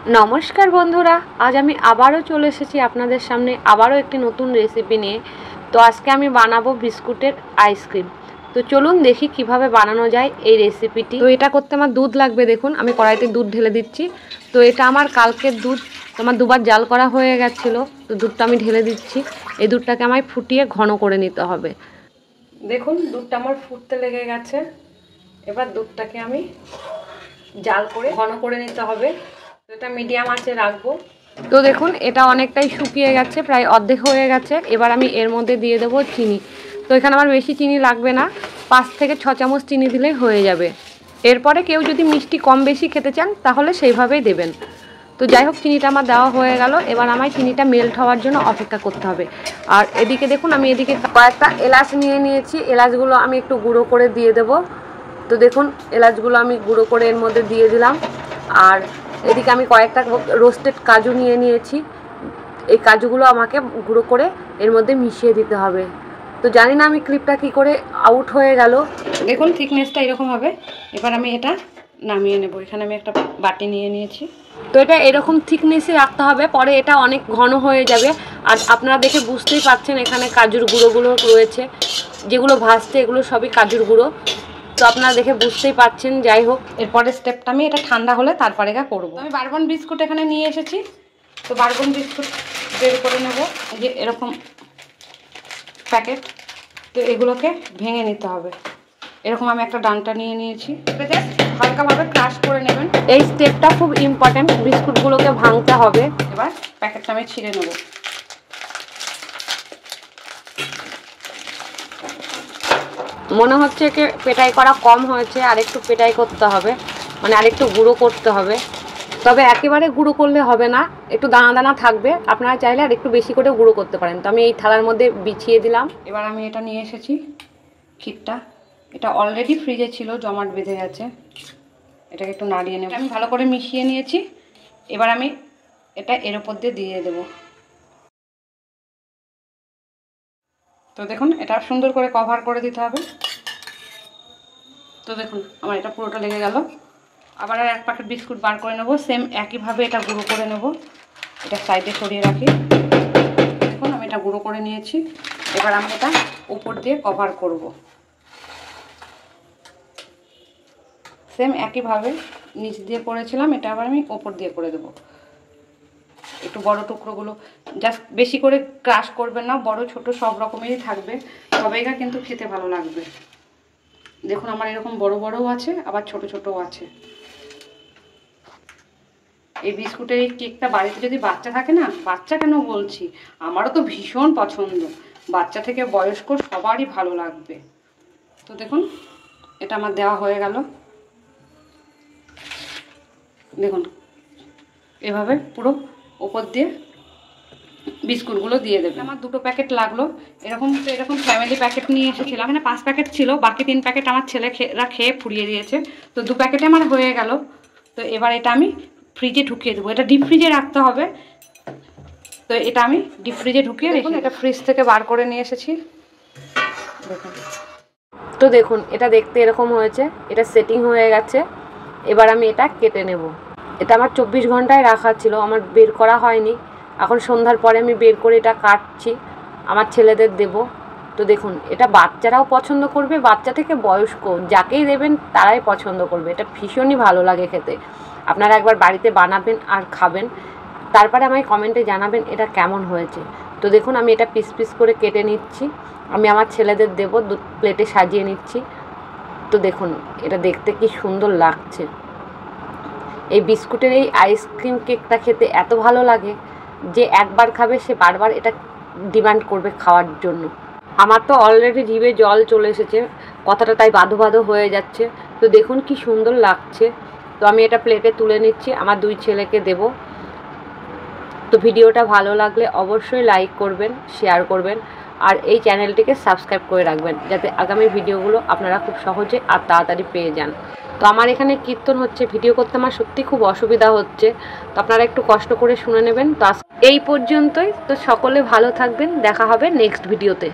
नमस्कार बंधुरा आज आमी आबारो चले एसेछि आपनादेर सामने आबारो एकटी नतून रेसिपि निये। तो आजके आमी बानाबो बिस्कुटेर आइसक्रीम। तो चलुन देखी किभाबे बानानो जाय एई रेसिपिटी। तो एटा करते आमार दूध लागबे। देखुन आमी कड़ाइते दूध ढेले दिচ্ছি। तो एटा आमार कालकेर दूध, तो आमार दुबार जाल करा हये गेछिलो। तो दूधटा आमी ढेले दिচ্ছি। এই দুধটাকে আমায় ফুটিয়ে ঘন করে নিতে হবে। দেখুন দুধটা আমার ফুটতে লেগে গেছে। এবার দুধটাকে আমি জাল করে ঘন করে নিতে হবে। এটা মিডিয়াম আঁচে রাখবো। তো দেখুন এটা অনেকটাই শুকিয়ে গেছে, প্রায় অর্ধেক হয়ে গেছে। এবার আমি এর মধ্যে দিয়ে দেবো চিনি। তো এখানে আমার বেশি চিনি লাগবে না, 5 থেকে 6 চামচ চিনি দিলেই হয়ে যাবে। এরপরে কেউ যদি মিষ্টি কম বেশি খেতে চান তাহলে সেইভাবেই দেবেন। তো যাই হোক চিনিটা আমার দেওয়া হয়ে গেল। এবার আমায় চিনিটা মেল্ট হওয়ার জন্য অপেক্ষা করতে হবে। আর এদিকে দেখুন আমি এদিকে কয়েকটা এলাচ নিয়ে নিয়েছি। এলাচগুলো আমি একটু গুঁড়ো করে দিয়ে দেব। তো দেখুন এলাচগুলো আমি গুঁড়ো করে এর মধ্যে দিয়ে দিলাম। আর এদিকে আমি কয়েকটা রোস্টেড কাজু নিয়ে নিয়েছি। এই কাজুগুলো আমাকে গুঁড়ো করে এর মধ্যে মিশিয়ে দিতে হবে। তো জানি না আমি ক্লিপটা কি করে আউট হয়ে গেল। দেখুন থিকনেসটা এরকম হবে। এবার আমি এটা নামিয়ে নেব। এখানে আমি একটা বাটি নিয়ে নিয়েছি। তো এটা এরকম থিকনেসে রাখতে হবে, পরে এটা অনেক ঘন হয়ে যাবে। আর আপনারা দেখে বুঝতেই পারছেন এখানে কাজুর গুঁড়োগুলো রয়েছে, যেগুলো ভাজতে এগুলো সবই কাজুর গুঁড়ো। তো আপনারা দেখে বুঝতেই পারছেন। যাই হোক এরপরে স্টেপটা আমি এটা ঠান্ডা হলে তারপরে করবো। আমি বারবন বিস্কুট এখানে নিয়ে এসেছি। তো বারবন বিস্কুট বের করে নেব, যে এরকম প্যাকেট। তো এগুলোকে ভেঙে নিতে হবে। এরকম আমি একটা ডান্টা নিয়ে নিয়েছি। হালকাভাবে ক্রাশ করে নেবেন। এই স্টেপটা খুব ইম্পর্টেন্ট, বিস্কুটগুলোকে ভাঙতে হবে। এবার প্যাকেটটা আমি ছিঁড়ে নেব। মনে হচ্ছে কি পেটাই করা কম হয়েছে, আর একটু পেটাই করতে হবে, মানে আরেকটু গুঁড়ো করতে হবে। তবে একেবারে গুঁড়ো করলে হবে না, একটু দানা দানা থাকবে। আপনারা চাইলে আর একটু বেশি করে গুঁড়ো করতে পারেন। তো আমি এই থালার মধ্যে বিছিয়ে দিলাম। এবার আমি এটা নিয়ে এসেছি ক্ষীরটা। এটা অলরেডি ফ্রিজে ছিল, জমাট বেঁধে গেছে। এটাকে একটু নাড়িয়ে নেব। আমি ভালো করে মিশিয়ে নিয়েছি। এবার আমি এটা এর উপর দিয়ে দেবো। তো দেখুন এটা সুন্দর করে কভার করে দিতে হবে। তো দেখুন আমার এটা পুরোটা লেগে গেল। আবার আর এক প্যাকেট বিস্কুট বার করে নেব। সেম একইভাবে এটা গুঁড়ো করে নেব। এটা সাইডে সরিয়ে রাখি। দেখুন আমি এটা গুঁড়ো করে নিয়েছি। এবার আমি এটা উপর দিয়ে কভার করব। সেম একইভাবে নিচ দিয়ে করেছিলাম, এটা আবার আমি উপর দিয়ে করে দেব। একটু বড় টুকরোগুলো জাস্ট বেশি করে ক্রাশ করবেন না, বড় ছোট সব রকমেরই থাকবে, তবেইটা কিন্তু খেতে ভালো লাগবে। দেখুন আমার এরকম বড় বড়ও আছে, আবার ছোট ছোটও আছে। এই বিস্কুটের এই কেকটা বাড়িতে যদি বাচ্চা থাকে না, বাচ্চা কেন বলছি, আমারও তো ভীষণ পছন্দ, বাচ্চা থেকে বয়স্ক সবারই ভালো লাগবে। তো দেখুন এটা আমার দেওয়া হয়ে গেল। দেখুন এভাবে পুরো উপর দিয়ে বিস্কুটগুলো দিয়ে দেবে। আমার 2টো প্যাকেট লাগলো। এরকম ফ্যামিলি প্যাকেট নিয়ে এসেছিলাম। এখানে 5 প্যাকেট ছিল, বাকি 3 প্যাকেট আমার ছেলেরা খেয়ে ফুরিয়ে দিয়েছে। তো 2 প্যাকেটে আমার হয়ে গেল। তো এবার এটা আমি ফ্রিজে ঢুকিয়ে দেবো। এটা ডিপ ফ্রিজে রাখতে হবে। তো এটা আমি ডিপ ফ্রিজে ঢুকিয়ে দেখুন এটা ফ্রিজ থেকে বার করে নিয়ে এসেছি। দেখুন তো দেখুন এটা দেখতে এরকম হয়েছে। এটা সেটিং হয়ে গেছে। এবার আমি এটা কেটে নেব। এটা আমার 24 ঘন্টায় রাখা ছিল, আমার বের করা হয়নি। এখন সন্ধ্যার পরে আমি বের করে এটা কাটছি, আমার ছেলেদের দেব। তো দেখুন এটা বাচ্চারাও পছন্দ করবে, বাচ্চা থেকে বয়স্ক যাকেই দেবেন তারাই পছন্দ করবে। এটা ভীষণই ভালো লাগে খেতে। আপনারা একবার বাড়িতে বানাবেন আর খাবেন, তারপরে আমায় কমেন্টে জানাবেন এটা কেমন হয়েছে। তো দেখুন আমি এটা পিস পিস করে কেটে নিচ্ছি, আমি আমার ছেলেদের দেব। 2 প্লেটে সাজিয়ে নিচ্ছি। তো দেখুন এটা দেখতে কি সুন্দর লাগছে। এই বিস্কুটের এই আইসক্রিম কেকটা খেতে এত ভালো লাগে যে একবার খাবে সে বারবার এটা ডিমান্ড করবে খাওয়ার জন্য। আমার তো অলরেডি জিভে জল চলে এসেছে, কথাটা তাই বাঁধো বাঁধো হয়ে যাচ্ছে। তো দেখুন কি সুন্দর লাগছে। তো আমি এটা প্লেটে তুলে নিচ্ছি, আমার 2 ছেলেকে দেব। তো ভিডিওটা ভালো লাগলে অবশ্যই লাইক করবেন, শেয়ার করবেন, আর এই চ্যানেলটিকে সাবস্ক্রাইব করে রাখবেন, যাতে আগামী ভিডিওগুলো আপনারা খুব সহজে আর তাড়াতাড়ি পেয়ে যান। তো আমার এখানে কীর্তন হচ্ছে, ভিডিও করতে আমার সত্যি খুব অসুবিধা হচ্ছে, তো আপনারা একটু কষ্ট করে শুনে নেবেন। তো এই পর্যন্তই। তো সকলে ভালো থাকবেন, দেখা হবে নেক্সট ভিডিওতে।